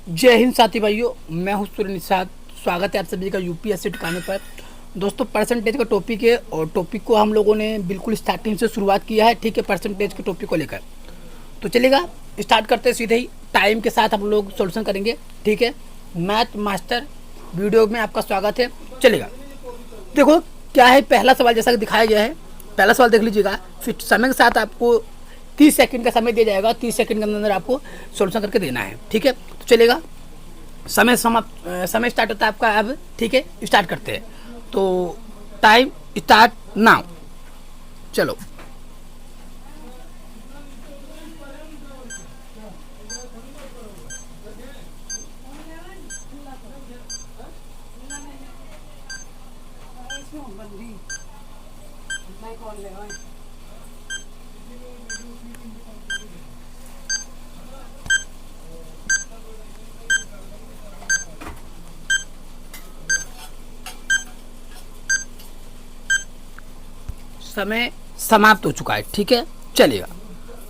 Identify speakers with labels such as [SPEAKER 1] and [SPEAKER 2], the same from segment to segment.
[SPEAKER 1] जय हिंद साथी भाइयों, मैं हूं सूर्य निषाद। स्वागत है आप सभी का यूपीएससी ठिकाने पर। दोस्तों, परसेंटेज का टॉपिक है और टॉपिक को हम लोगों ने बिल्कुल स्टार्टिंग से शुरुआत किया है। ठीक है, परसेंटेज के टॉपिक को लेकर तो चलेगा, स्टार्ट करते हैं सीधे ही। टाइम के साथ हम लोग सॉल्यूशन करेंगे। ठीक है, मैथ मास्टर वीडियो में आपका स्वागत है। चलेगा, देखो क्या है। पहला सवाल जैसा कि दिखाया गया है, पहला सवाल देख लीजिएगा। फिर समय के साथ आपको 30 सेकंड का समय दिया जाएगा। 30 सेकंड के अंदर आपको सॉल्यूशन करके देना है। ठीक है, तो चलेगा। समय स्टार्ट होता है आपका अब। ठीक है, स्टार्ट करते हैं। तो टाइम स्टार्ट नाउ। चलो, समय समाप्त हो चुका है। ठीक है, चलेगा।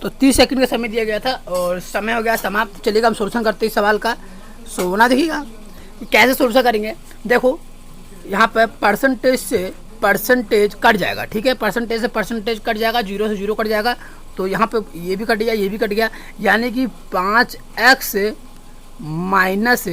[SPEAKER 1] तो 30 सेकंड का समय दिया गया था और समय हो गया समाप्त। चलेगा, हम सॉल्यूशन करते हैं इस सवाल का। सोना देखिएगा कि कैसे सॉल्यूशन करेंगे। देखो, यहाँ पर परसेंटेज से परसेंटेज कट जाएगा। ठीक है, परसेंटेज से परसेंटेज कट जाएगा, जीरो से जीरो कट जाएगा। तो यहाँ पे ये भी कट गया, ये भी कट गया, यानी कि 5x माइनस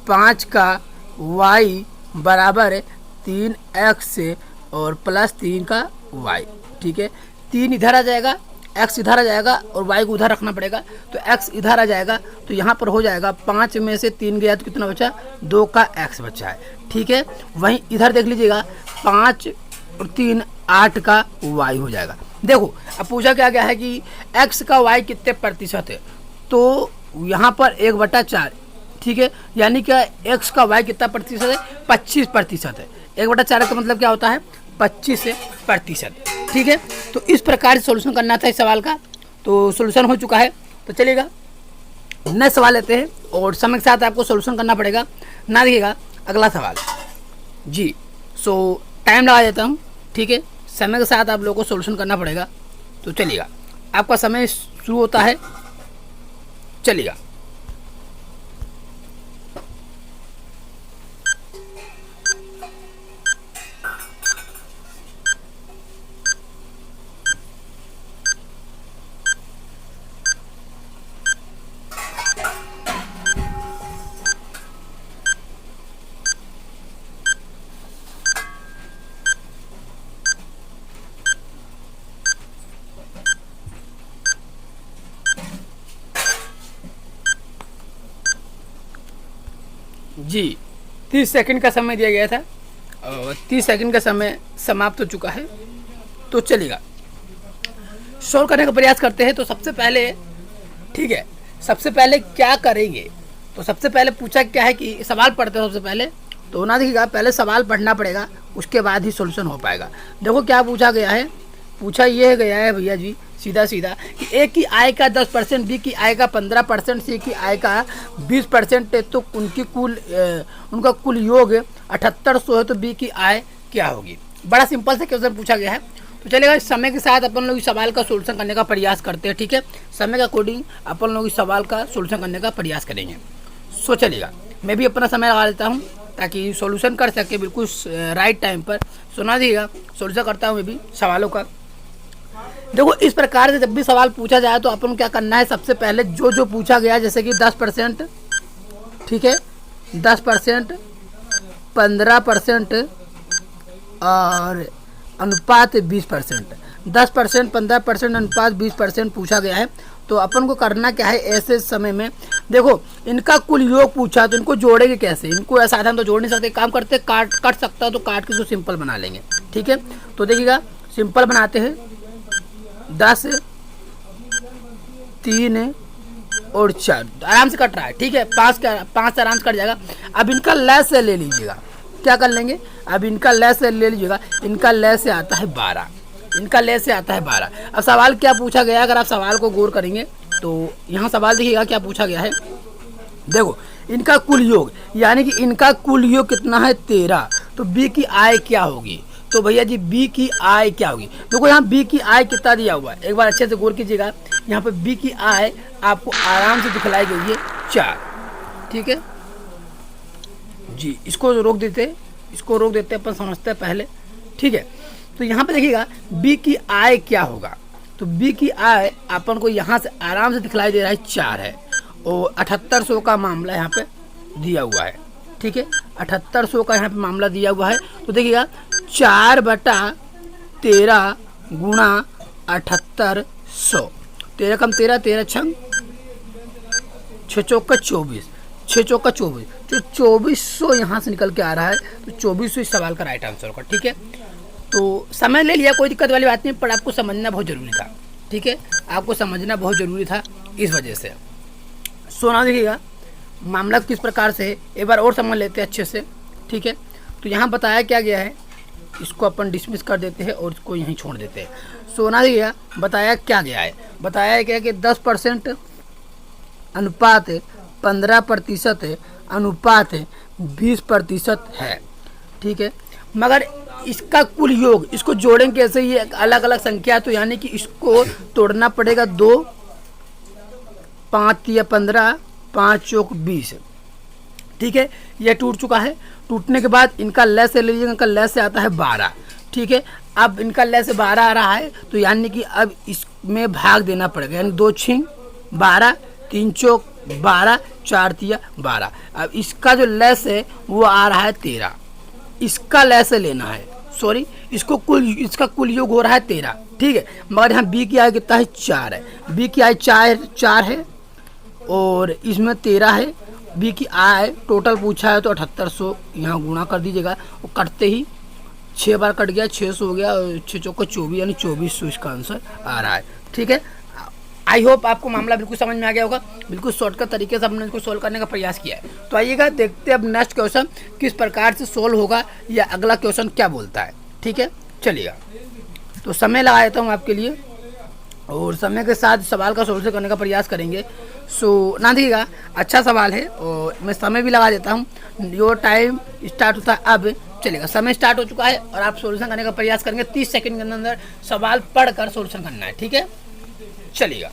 [SPEAKER 1] 5 का y बराबर 3x और प्लस 3 का y। ठीक है, 3 इधर आ जाएगा, x इधर आ जाएगा और y को उधर रखना पड़ेगा। तो x इधर आ जाएगा, तो यहाँ पर हो जाएगा 5 में से 3 गया तो कितना बचा? 2 का x बचा है। ठीक है, वहीं इधर देख लीजिएगा, 5 और 3 8 का y हो जाएगा। देखो, अब पूछा क्या गया है कि x का y कितने प्रतिशत है। तो यहाँ पर 1/4। ठीक है, यानी कि x का y कितना प्रतिशत है? 25% है। 1/4 का मतलब क्या होता है? 25%। ठीक है, तो इस प्रकार से सॉल्यूशन करना था इस सवाल का। तो सॉल्यूशन हो चुका है। तो चलिएगा, नेक्स्ट सवाल लेते हैं और समय के साथ आपको सॉल्यूशन करना पड़ेगा ना। देखिएगा अगला सवाल जी। सो टाइम लगा देता हूँ। ठीक है, समय के साथ आप लोगों को सॉल्यूशन करना पड़ेगा। तो चलिएगा, आपका समय शुरू होता है। चलिएगा, जी 30 सेकंड का समय दिया गया था और 30 सेकंड का समय समाप्त हो चुका है। तो चलिएगा, सॉल्व करने का प्रयास करते हैं। तो सबसे पहले, ठीक है, सबसे पहले क्या करेंगे? तो सबसे पहले पूछा क्या है कि सवाल पढ़ते हो सबसे पहले। तो ना देखिएगा, पहले सवाल पढ़ना पड़ेगा, उसके बाद ही सॉल्यूशन हो पाएगा। देखो क्या पूछा गया है। पूछा ये गया है भैया जी, सीधा सीधा कि ए की आय का 10%, बी की आय का 15%, सी की आय का 20% है। तो उनका कुल योग 7800 है। तो बी की आय क्या होगी? बड़ा सिंपल से क्वेश्चन पूछा गया है। तो चलेगा, इस समय के साथ अपन लोग इस सवाल का सॉल्यूशन करने का प्रयास करते हैं। ठीक है, समय के अकॉर्डिंग अपन लोग इस सवाल का सॉल्यूशन करने का प्रयास करेंगे। सो चलिएगा, मैं भी अपना समय लगा लेता हूँ ताकि सॉल्यूशन कर सके बिल्कुल राइट टाइम पर। सुना दीजिएगा, सॉल्यूशन करता हूँ मैं भी सवालों का। देखो, इस प्रकार से जब भी सवाल पूछा जाए तो अपन क्या करना है, सबसे पहले जो जो पूछा गया, जैसे कि 10%, ठीक है, 10%, 15% और अनुपात 20%। 10%, 15%, अनुपात 20% पूछा गया है। तो अपन को करना क्या है ऐसे समय में? देखो, इनका कुल योग पूछा तो इनको जोड़ेंगे कैसे? इनको साधारण तो जोड़ नहीं सकते। काम करते, कट सकता तो काट के इसको सिंपल बना लेंगे। ठीक है, तो देखिएगा, सिंपल बनाते हैं। 10, 3 और 4 आराम से कट रहा है। ठीक है, 5 आराम से कट जाएगा। अब इनका लय से ले लीजिएगा। क्या कर लेंगे? अब इनका लय से ले लीजिएगा। इनका लय से आता है 12। इनका लय से आता है 12। अब सवाल क्या पूछा गया? अगर आप सवाल को गौर करेंगे तो यहाँ सवाल देखिएगा क्या पूछा गया है। देखो, इनका कुल योग, यानी कि इनका कुल योग कितना है? 13। तो बी की आय क्या होगी? तो भैया जी बी की आय क्या होगी? देखो यहाँ बी की आय कितना दिया हुआ है, एक बार अच्छे से गौर कीजिएगा। यहाँ पे बी की आय आपको आराम से दिखलाई गई है 4। ठीक है जी। इसको रोक देते अपन समझते हैं पहले, ठीक है। तो यहाँ पे देखिएगा बी की आय क्या होगा, तो बी की आय अपन को यहाँ से आराम से दिखलाई दे रहा है 4 है और 7800 का मामला यहाँ पे दिया हुआ है, ठीक है। 7800 का यहाँ पे मामला दिया हुआ है। तो देखिएगा 4/13 गुणा 7800, 13 कम 13, 13 छंग 6 चौका 24, 6 चौका 24, जो 2400 यहाँ से निकल के आ रहा है। तो 2400 इस सवाल का राइट आंसर होगा, ठीक है। तो समय ले लिया, कोई दिक्कत वाली बात नहीं, पर आपको समझना बहुत ज़रूरी था, ठीक है। आपको समझना बहुत ज़रूरी था इस वजह से। सोना देखिएगा मामला किस प्रकार से है, एक बार और समझ लेते हैं अच्छे से, ठीक है। तो यहाँ बताया क्या गया है, इसको अपन डिसमिस कर देते हैं और इसको यहीं छोड़ देते हैं। सोना देखिएगा बताया क्या गया है, बताया क्या कि 10% अनुपात 15% अनुपात 20% है, ठीक है। मगर इसका कुल योग, इसको जोड़ेंगे कैसे, ये अलग अलग संख्या, तो यानी कि इसको तोड़ना पड़ेगा 2, 5 या 15, 5 चौक 20, ठीक है। यह टूट चुका है। टूटने के बाद इनका लय से लीजिएगा, इनका लय से आता है 12, ठीक है। अब इनका लय से 12 आ रहा है, तो यानी कि अब इसमें भाग देना पड़ेगा, यानी 2 छिंग 12, 3 चौक 12, 4 तिया 12। अब इसका जो लय है वो आ रहा है 13, इसका लय से लेना है, सॉरी इसका कुल योग हो रहा है 13, ठीक है। मगर यहाँ बी की आय कितना है, 4 है, बी की आय 4 है और इसमें 13 है। बी की आय टोटल पूछा है तो 7800 यहाँ गुणा कर दीजिएगा, वो कटते ही 6 बार कट गया, 600 हो गया, 6 चौका 24 यानी 2400 इसका आंसर आ रहा है, ठीक है। आई होप आपको मामला बिल्कुल समझ में आ गया होगा। बिल्कुल शॉर्टकट तरीके से हमने इसको सोल्व करने का प्रयास किया है। तो आइएगा देखते हैं अब नेक्स्ट क्वेश्चन किस प्रकार से सोल्व होगा या अगला क्वेश्चन क्या बोलता है, ठीक है। चलिएगा तो समय लगा देता हूँ आपके लिए और समय के साथ सवाल का सोल्व करने का प्रयास करेंगे। सो ना देखिएगा अच्छा सवाल है और मैं समय भी लगा देता हूँ। योर टाइम स्टार्ट होता है अब। चलेगा, समय स्टार्ट हो चुका है और आप सोल्यूशन करने का प्रयास करेंगे। 30 सेकंड के अंदर सवाल पढ़कर सोल्यूशन करना है, ठीक है। चलिएगा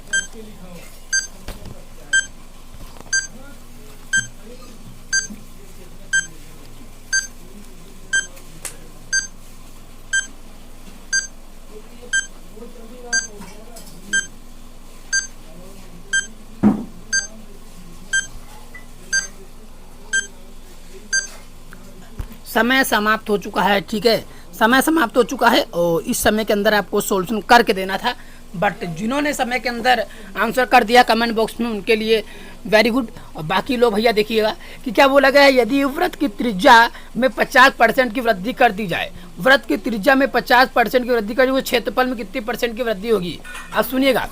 [SPEAKER 1] समय समाप्त हो चुका है, ठीक है। समय समाप्त हो चुका है और इस समय के अंदर आपको सॉल्यूशन करके देना था, बट जिन्होंने समय के अंदर आंसर कर दिया कमेंट बॉक्स में उनके लिए वेरी गुड। और बाकी लोग भैया देखिएगा कि क्या बोला गया है, यदि वृत्त की त्रिज्या में 50% की वृद्धि कर दी जाए, वृत्त की त्रिज्या में 50% की वृद्धि कर दी, क्षेत्रफल में कितनी % की वृद्धि होगी। अब सुनिएगा,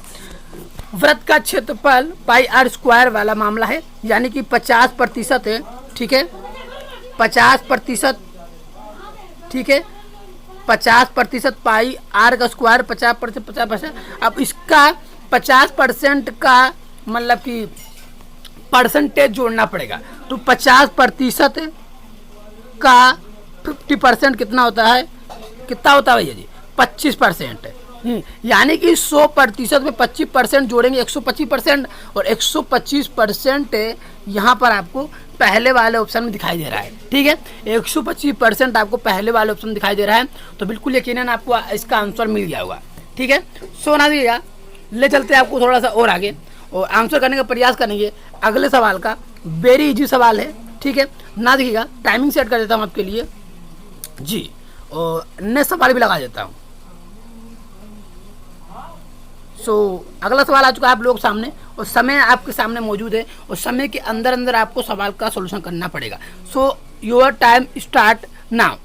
[SPEAKER 1] वृत्त का क्षेत्रफल πr² वाला मामला है, यानी कि 50% है, ठीक है। 50%, ठीक है। 50% πr का स्क्वायर 50%, 50%। अब इसका 50% का मतलब कि परसेंटेज जोड़ना पड़ेगा, तो 50% का 50% कितना होता है, कितना होता है भैया जी, 25%। यानी कि 100% में 25% जोड़ेंगे 125%, और 125% यहाँ पर आपको पहले वाले ऑप्शन में दिखाई दे रहा है, ठीक है। 125% आपको पहले वाले ऑप्शन में दिखाई दे रहा है, तो बिल्कुल यकीनन आपको इसका आंसर मिल गया होगा, ठीक है। सोना दीजिएगा, ले चलते हैं आपको थोड़ा सा और आगे और आंसर करने का प्रयास करेंगे अगले सवाल का। वेरी इजी सवाल है, ठीक है ना। देखिएगा टाइमिंग सेट कर देता हूँ आपके लिए जी, और नेक्स्ट सवाल भी लगा देता हूँ। अगला सवाल आ चुका है आप लोग सामने और समय आपके सामने मौजूद है और समय के अंदर अंदर आपको सवाल का सॉल्यूशन करना पड़ेगा। Your time start now.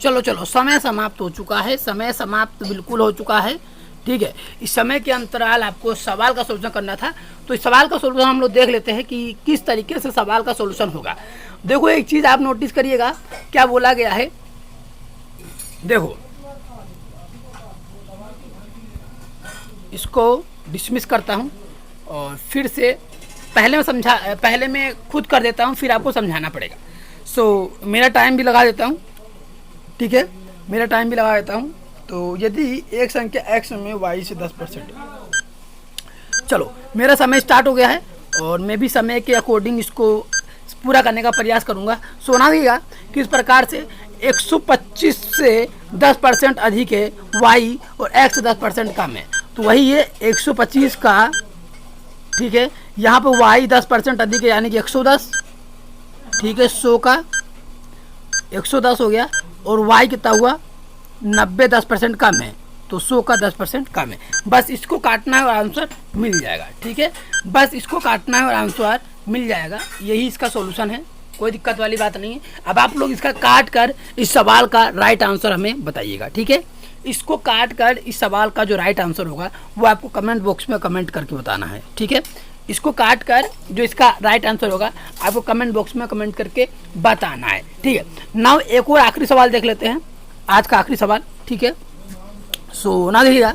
[SPEAKER 1] चलो चलो समय समाप्त हो चुका है, समय समाप्त बिल्कुल हो चुका है, ठीक है। इस समय के अंतराल आपको सवाल का सोल्यूशन करना था, तो इस सवाल का सोल्यूशन हम लोग देख लेते हैं कि किस तरीके से सवाल का सोल्यूशन होगा। देखो एक चीज़ आप नोटिस करिएगा, क्या बोला गया है। देखो इसको डिसमिस करता हूँ और फिर से पहले मैं खुद कर देता हूँ, फिर आपको समझाना पड़ेगा। सो मेरा टाइम भी लगा देता हूँ, ठीक है, मेरा टाइम भी लगा देता हूँ। तो यदि एक संख्या x में y से 10%, चलो मेरा समय स्टार्ट हो गया है और मैं भी समय के अकॉर्डिंग इसको पूरा करने का प्रयास करूँगा। सोना देगा कि इस प्रकार से 125 से 10% अधिक है y और x 10% कम है, तो वही ये 125 का, ठीक है, यहाँ पे y 10% अधिक है यानी कि 110, ठीक है, 100 का 110 हो गया और y कितना हुआ 90 10% कम है, तो 100 का 10% कम है। बस इसको काटना है और आंसर मिल जाएगा, ठीक है, बस इसको काटना है और आंसर मिल जाएगा। यही इसका सॉल्यूशन है, कोई दिक्कत वाली बात नहीं है। अब आप लोग इसका काट कर इस सवाल का राइट आंसर हमें बताइएगा, ठीक है। इसको काट कर इस सवाल का जो राइट आंसर होगा वो आपको कमेंट बॉक्स में कमेंट करके बताना है, ठीक है। इसको काट कर जो इसका राइट आंसर होगा आपको कमेंट बॉक्स में कमेंट करके बताना है, ठीक है। नाउ एक और आखिरी सवाल देख लेते हैं, आज का आखिरी सवाल, ठीक है। सो ना देखिएगा,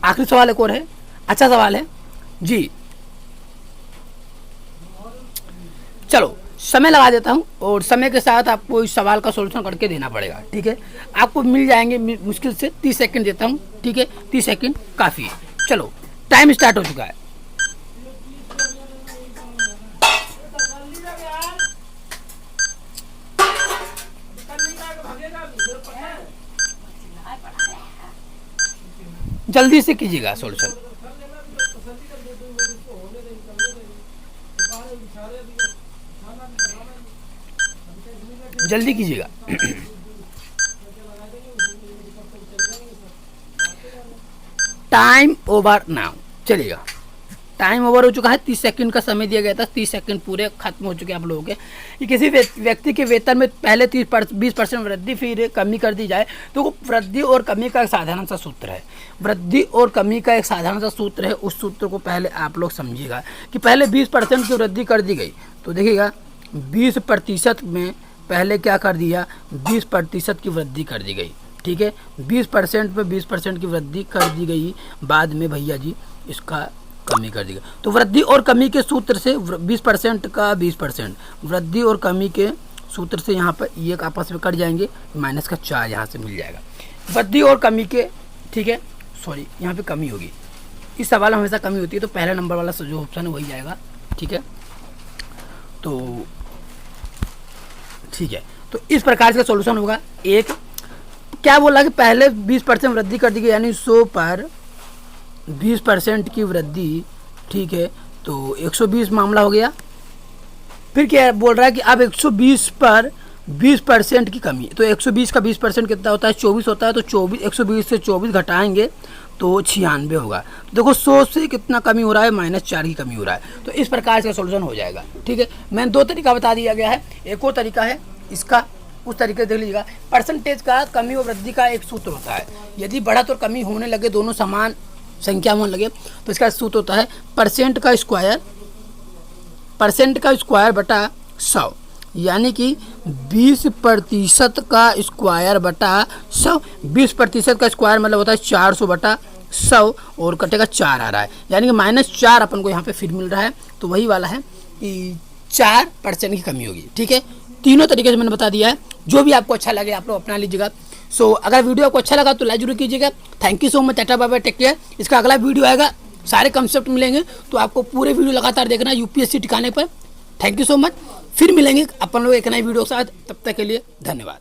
[SPEAKER 1] आखिरी सवाल एक और है, अच्छा सवाल है जी। चलो समय लगा देता हूँ और समय के साथ आपको इस सवाल का सॉल्यूशन करके देना पड़ेगा, ठीक है। आपको मिल जाएंगे मुश्किल से 30 सेकंड देता हूँ, ठीक है, 30 सेकंड काफ़ी है। चलो टाइम स्टार्ट हो चुका है। जल्दी से कीजिएगा सॉल्यूशन, जल्दी कीजिएगा। टाइम ओवर नाउ, चलिएगा टाइम ओवर हो चुका है। 30 सेकंड का समय दिया गया था, 30 सेकंड पूरे खत्म हो चुके हैं आप लोगों के। कि किसी व्यक्ति के वेतन में पहले 20% वृद्धि फिर कमी कर दी जाए, तो वृद्धि और कमी का एक साधारण सा सूत्र है। वृद्धि और कमी का एक साधारण सा सूत्र है, उस सूत्र को पहले आप लोग समझिएगा। कि पहले 20% की वृद्धि कर दी गई, तो देखिएगा 20% में पहले क्या कर दिया, 20% की वृद्धि कर दी गई, ठीक है। 20% पे 20% की वृद्धि कर दी गई, बाद में भैया जी इसका कमी कर दी गई। तो वृद्धि और कमी के सूत्र से 20% का 20%, वृद्धि और कमी के सूत्र से यहाँ पर ये आपस में कट जाएंगे, माइनस का 4 यहाँ से मिल जाएगा। वृद्धि और कमी के, ठीक है, सॉरी यहाँ पे कमी होगी, इस सवाल में हमेशा कमी होती है, तो पहला नंबर वाला जो ऑप्शन है वही जाएगा, ठीक है। तो ठीक है, तो इस प्रकार से सॉल्यूशन होगा। एक क्या बोला कि पहले 20% वृद्धि कर दी गई, यानी 100 पर 20% की वृद्धि, ठीक है, तो 120 मामला हो गया। फिर क्या बोल रहा है कि अब 120 पर 20% की कमी, तो 120 का 20% कितना होता है, 24 होता है, तो 120 से 24 घटाएंगे तो 96 होगा। देखो 100 से कितना कमी हो रहा है, -4 की कमी हो रहा है। तो इस प्रकार से सॉल्यूशन हो जाएगा, ठीक है। मैंने 2 तरीका बता दिया गया है, एक और तरीका है इसका, उस तरीके से देख लीजिएगा। परसेंटेज का कमी और वृद्धि का एक सूत्र होता है, यदि बढ़त और कमी होने लगे, दोनों समान संख्या में होने लगे, तो इसका सूत्र होता है परसेंट का स्क्वायर बटा 100, यानी कि 20% का स्क्वायर बटा 100। 20% का स्क्वायर मतलब होता है 400 बटा 100 और कटेगा 4 आ रहा है, यानी कि -4 अपन को यहाँ पे फिर मिल रहा है। तो वही वाला है कि 4% की कमी होगी, ठीक है। तीनों तरीके से मैंने बता दिया है, जो भी आपको अच्छा लगे आप लोग अपना लीजिएगा। सो अगर वीडियो आपको अच्छा लगा तो लाइक जरूर कीजिएगा। Thank you so much, tata bye bye, take care. इसका अगला वीडियो आएगा, सारे कंसेप्ट मिलेंगे, तो आपको पूरे वीडियो लगातार देखना यूपीएससी ठिकाने पर। थैंक यू सो मच, फिर मिलेंगे अपन लोग एक नई वीडियो के साथ, तब तक के लिए धन्यवाद।